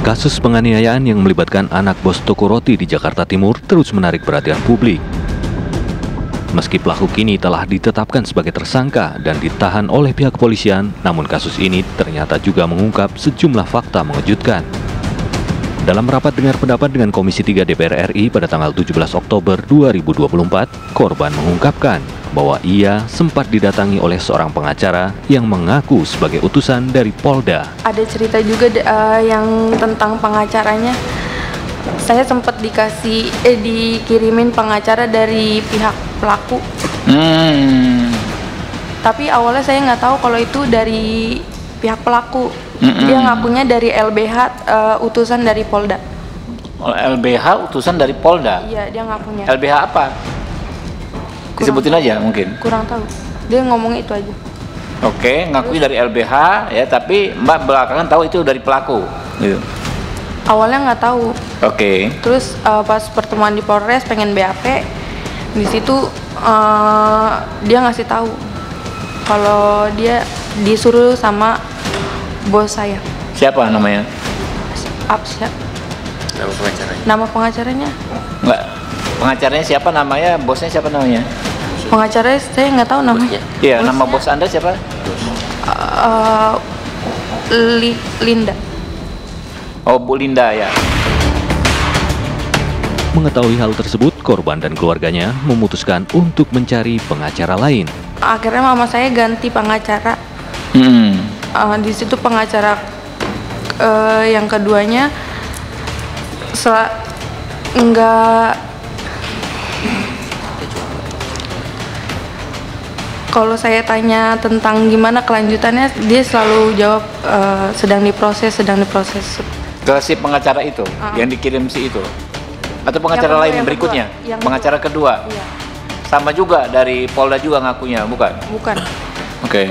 Kasus penganiayaan yang melibatkan anak bos toko roti di Jakarta Timur terus menarik perhatian publik. Meski pelaku kini telah ditetapkan sebagai tersangka dan ditahan oleh pihak kepolisian, namun kasus ini ternyata juga mengungkap sejumlah fakta mengejutkan. Dalam rapat dengar pendapat dengan Komisi 3 DPR RI pada tanggal 17 Oktober 2024, korban mengungkapkan bahwa ia sempat didatangi oleh seorang pengacara yang mengaku sebagai utusan dari Polda. Ada cerita juga yang tentang pengacaranya. Saya sempat dikirimin pengacara dari pihak pelaku. Tapi awalnya saya nggak tahu kalau itu dari pihak pelaku. Dia ngakunya dari LBH, utusan dari Polda. LBH utusan dari Polda? Iya, dia ngakunya. LBH apa? Disebutin aja mungkin? Kurang tahu. Dia ngomong itu aja. Oke, ngakui dari LBH ya, tapi Mbak belakangan tahu itu dari pelaku. Gitu. Awalnya nggak tahu. Oke. Terus pas pertemuan di Polres pengen BAP, di situ dia ngasih tahu kalau dia disuruh sama bos saya. Siapa namanya? Absya. Nama pengacaranya? Nama pengacaranya? Enggak. Pengacaranya siapa namanya? Bosnya siapa namanya? Pengacaranya saya nggak tahu namanya. Iya, nama bos Anda siapa? Linda. Oh, Bu Linda ya. Mengetahui hal tersebut, korban dan keluarganya memutuskan untuk mencari pengacara lain. Akhirnya mama saya ganti pengacara. Di situ pengacara yang keduanya nggak. Kalau saya tanya tentang gimana kelanjutannya, dia selalu jawab sedang diproses. Ke si pengacara itu yang dikirim si itu, atau pengacara lain berikutnya? Pengacara kedua. Iya. Sama juga dari Polda juga ngakunya, bukan? Bukan. Oke.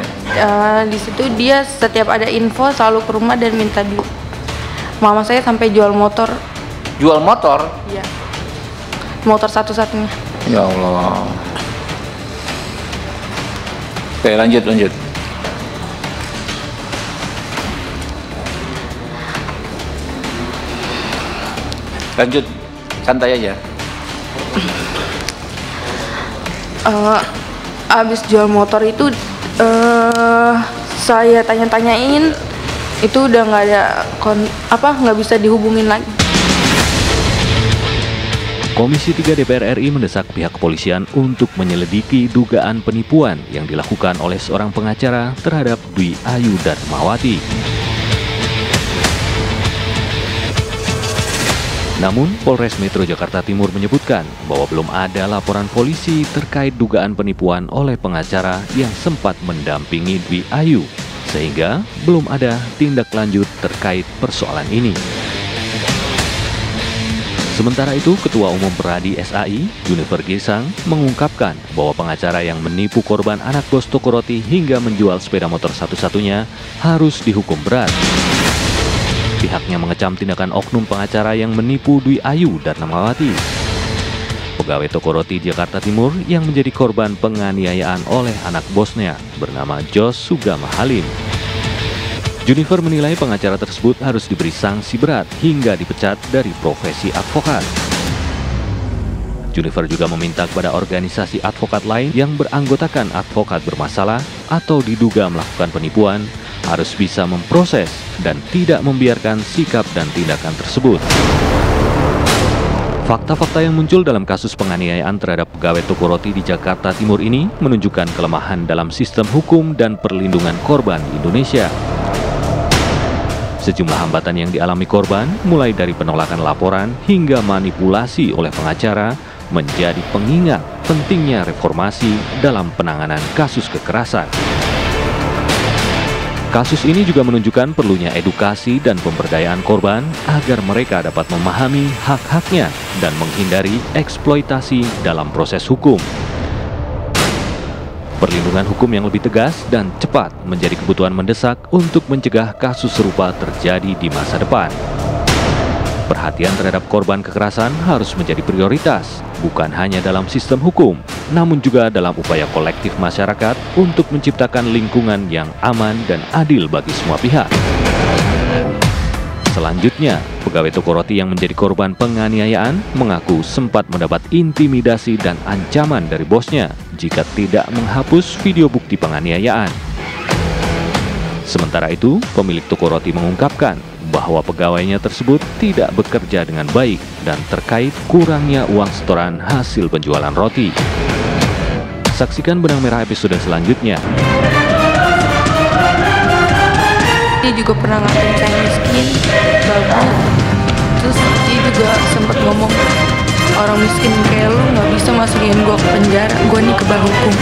Di situ dia setiap ada info selalu ke rumah dan minta duit. Mama saya sampai jual motor. Jual motor? Iya. Motor satu-satunya. Ya Allah. Oke, lanjut. Lanjut, santai aja. Abis jual motor itu saya tanya-tanyain, itu udah nggak ada nggak bisa dihubungin lagi. Komisi 3 DPR RI mendesak pihak kepolisian untuk menyelidiki dugaan penipuan yang dilakukan oleh seorang pengacara terhadap Dwi Ayu Darmawati. Namun, Polres Metro Jakarta Timur menyebutkan bahwa belum ada laporan polisi terkait dugaan penipuan oleh pengacara yang sempat mendampingi Dwi Ayu, sehingga belum ada tindak lanjut terkait persoalan ini. Sementara itu, Ketua Umum Peradi SAI, Junifer Girsang, mengungkapkan bahwa pengacara yang menipu korban anak bos toko roti hingga menjual sepeda motor satu-satunya harus dihukum berat. Pihaknya mengecam tindakan oknum pengacara yang menipu Dwi Ayu Darmawati, pegawai toko roti Jakarta Timur yang menjadi korban penganiayaan oleh anak bosnya bernama Jos Sugama Halim. Junifer menilai pengacara tersebut harus diberi sanksi berat hingga dipecat dari profesi advokat. Junifer juga meminta kepada organisasi advokat lain yang beranggotakan advokat bermasalah atau diduga melakukan penipuan harus bisa memproses dan tidak membiarkan sikap dan tindakan tersebut. Fakta-fakta yang muncul dalam kasus penganiayaan terhadap pegawai toko roti di Jakarta Timur ini menunjukkan kelemahan dalam sistem hukum dan perlindungan korban di Indonesia. Sejumlah hambatan yang dialami korban, mulai dari penolakan laporan hingga manipulasi oleh pengacara, menjadi pengingat pentingnya reformasi dalam penanganan kasus kekerasan. Kasus ini juga menunjukkan perlunya edukasi dan pemberdayaan korban agar mereka dapat memahami hak-haknya dan menghindari eksploitasi dalam proses hukum. Perlindungan hukum yang lebih tegas dan cepat menjadi kebutuhan mendesak untuk mencegah kasus serupa terjadi di masa depan. Perhatian terhadap korban kekerasan harus menjadi prioritas, bukan hanya dalam sistem hukum, namun juga dalam upaya kolektif masyarakat untuk menciptakan lingkungan yang aman dan adil bagi semua pihak. Selanjutnya, pegawai toko roti yang menjadi korban penganiayaan mengaku sempat mendapat intimidasi dan ancaman dari bosnya jika tidak menghapus video bukti penganiayaan. Sementara itu, pemilik toko roti mengungkapkan bahwa pegawainya tersebut tidak bekerja dengan baik dan terkait kurangnya uang setoran hasil penjualan roti. Saksikan Benang Merah episode selanjutnya. Dia juga pernah ngatain saya miskin, babu. Terus dia juga sempat ngomong, orang miskin kayak lu nggak bisa masukin gue ke penjara, gue nih kebal hukum.